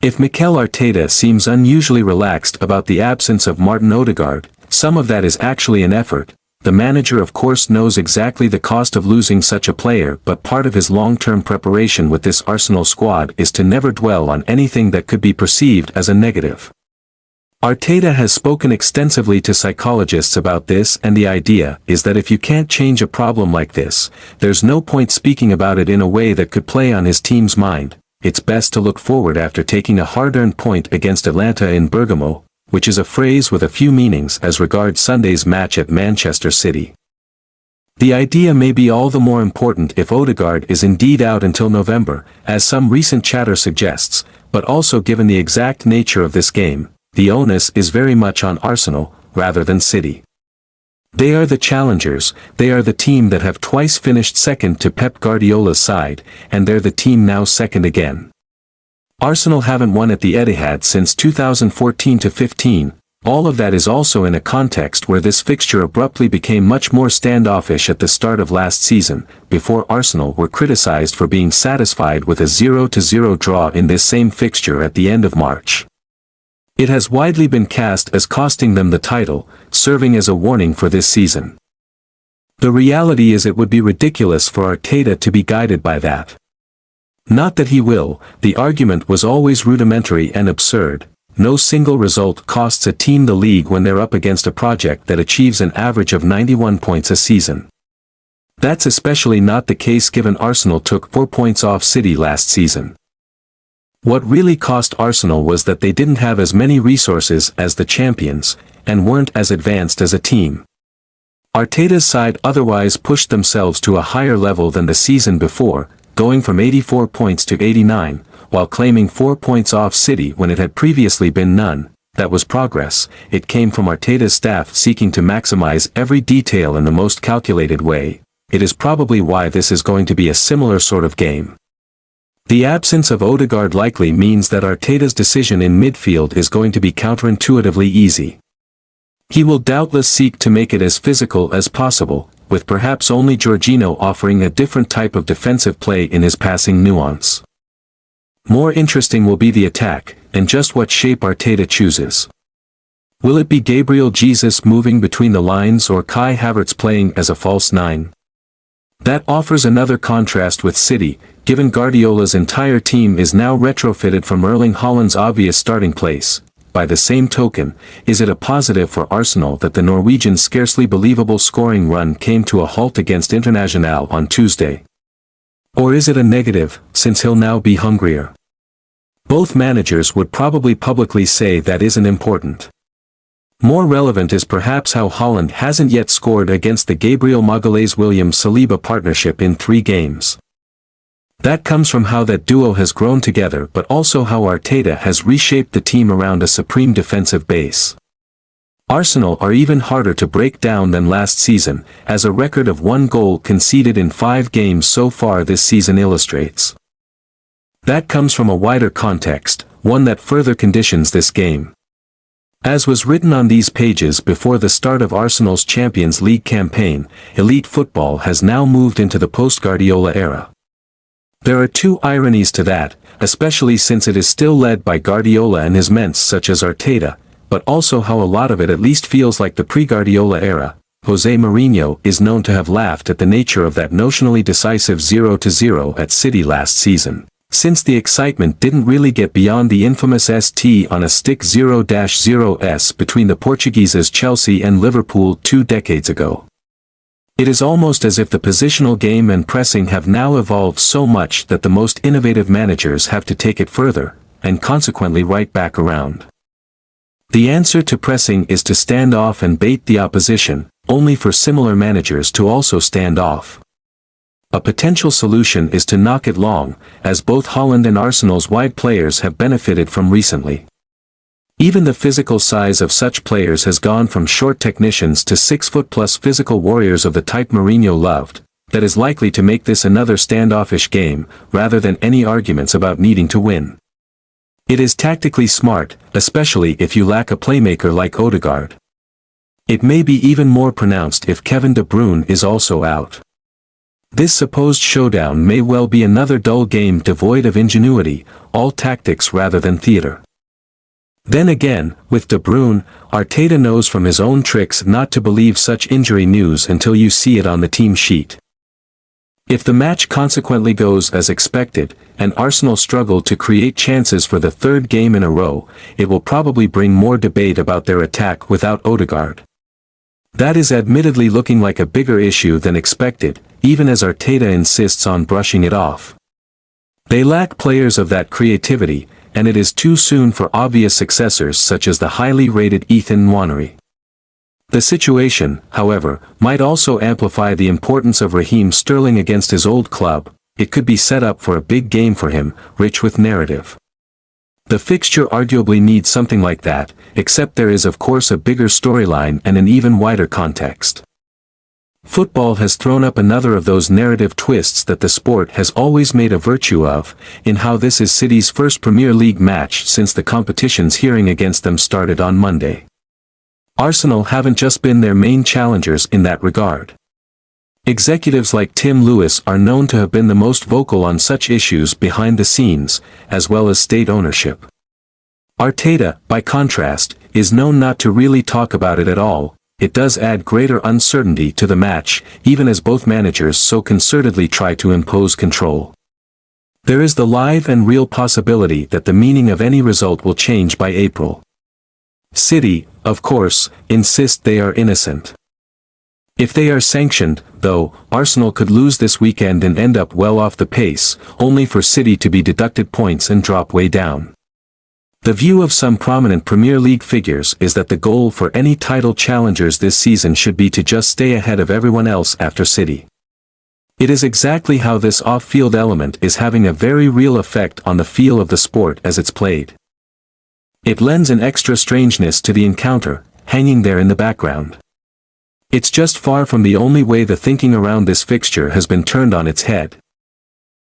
If Mikel Arteta seems unusually relaxed about the absence of Martin Odegaard, some of that is actually an effort. The manager of course knows exactly the cost of losing such a player, but part of his long-term preparation with this Arsenal squad is to never dwell on anything that could be perceived as a negative. Arteta has spoken extensively to psychologists about this, and the idea is that if you can't change a problem like this, there's no point speaking about it in a way that could play on his team's mind. It's best to look forward after taking a hard-earned point against Atalanta in Bergamo, which is a phrase with a few meanings as regards Sunday's match at Manchester City. The idea may be all the more important if Odegaard is indeed out until November, as some recent chatter suggests, but also given the exact nature of this game, the onus is very much on Arsenal, rather than City. They are the challengers, they are the team that have twice finished second to Pep Guardiola's side, and they're the team now second again. Arsenal haven't won at the Etihad since 2014-15, all of that is also in a context where this fixture abruptly became much more standoffish at the start of last season, before Arsenal were criticized for being satisfied with a 0-0 draw in this same fixture at the end of March. It has widely been cast as costing them the title, serving as a warning for this season. The reality is it would be ridiculous for Arteta to be guided by that. Not that he will, the argument was always rudimentary and absurd. No single result costs a team the league when they're up against a project that achieves an average of 91 points a season. That's especially not the case given Arsenal took 4 points off City last season. What really cost Arsenal was that they didn't have as many resources as the champions, and weren't as advanced as a team. Arteta's side otherwise pushed themselves to a higher level than the season before, going from 84 points to 89, while claiming 4 points off City when it had previously been none. That was progress. It came from Arteta's staff seeking to maximize every detail in the most calculated way. It is probably why this is going to be a similar sort of game. The absence of Odegaard likely means that Arteta's decision in midfield is going to be counterintuitively easy. He will doubtless seek to make it as physical as possible, with perhaps only Jorginho offering a different type of defensive play in his passing nuance. More interesting will be the attack, and just what shape Arteta chooses. Will it be Gabriel Jesus moving between the lines or Kai Havertz playing as a false nine? That offers another contrast with City, given Guardiola's entire team is now retrofitted from Erling Haaland's obvious starting place. By the same token, is it a positive for Arsenal that the Norwegian's scarcely believable scoring run came to a halt against Internazionale on Tuesday? Or is it a negative, since he'll now be hungrier? Both managers would probably publicly say that isn't important. More relevant is perhaps how Haaland hasn't yet scored against the Gabriel Magalhaes-Williams-Saliba partnership in 3 games. That comes from how that duo has grown together, but also how Arteta has reshaped the team around a supreme defensive base. Arsenal are even harder to break down than last season, as a record of 1 goal conceded in 5 games so far this season illustrates. That comes from a wider context, one that further conditions this game. As was written on these pages before the start of Arsenal's Champions League campaign, elite football has now moved into the post-Guardiola era. There are 2 ironies to that, especially since it is still led by Guardiola and his men's such as Arteta, but also how a lot of it at least feels like the pre-Guardiola era. Jose Mourinho is known to have laughed at the nature of that notionally decisive 0-0 at City last season, since the excitement didn't really get beyond the infamous ST on a stick 0-0s between the Portuguese's Chelsea and Liverpool 2 decades ago. It is almost as if the positional game and pressing have now evolved so much that the most innovative managers have to take it further, and consequently right back around. The answer to pressing is to stand off and bait the opposition, only for similar managers to also stand off. A potential solution is to knock it long, as both Haaland and Arsenal's wide players have benefited from recently. Even the physical size of such players has gone from short technicians to 6-foot-plus physical warriors of the type Mourinho loved. That is likely to make this another standoffish game, rather than any arguments about needing to win. It is tactically smart, especially if you lack a playmaker like Odegaard. It may be even more pronounced if Kevin De Bruyne is also out. This supposed showdown may well be another dull game devoid of ingenuity, all tactics rather than theater. Then again, with De Bruyne, Arteta knows from his own tricks not to believe such injury news until you see it on the team sheet. If the match consequently goes as expected, and Arsenal struggle to create chances for the third game in a row, it will probably bring more debate about their attack without Odegaard. That is admittedly looking like a bigger issue than expected, even as Arteta insists on brushing it off. They lack players of that creativity, and it is too soon for obvious successors such as the highly rated Ethan Nwaneri. The situation, however, might also amplify the importance of Raheem Sterling against his old club. It could be set up for a big game for him, rich with narrative. The fixture arguably needs something like that, except there is of course a bigger storyline and an even wider context. Football has thrown up another of those narrative twists that the sport has always made a virtue of, in how this is City's first Premier League match since the competition's hearing against them started on Monday. Arsenal haven't just been their main challengers in that regard. Executives like Tim Lewis are known to have been the most vocal on such issues behind the scenes, as well as state ownership. Arteta, by contrast, is known not to really talk about it at all. It does add greater uncertainty to the match, even as both managers so concertedly try to impose control. There is the live and real possibility that the meaning of any result will change by April. City, of course, insist they are innocent. If they are sanctioned, though, Arsenal could lose this weekend and end up well off the pace, only for City to be deducted points and drop way down. The view of some prominent Premier League figures is that the goal for any title challengers this season should be to just stay ahead of everyone else after City. It is exactly how this off-field element is having a very real effect on the feel of the sport as it's played. It lends an extra strangeness to the encounter, hanging there in the background. It's just far from the only way the thinking around this fixture has been turned on its head.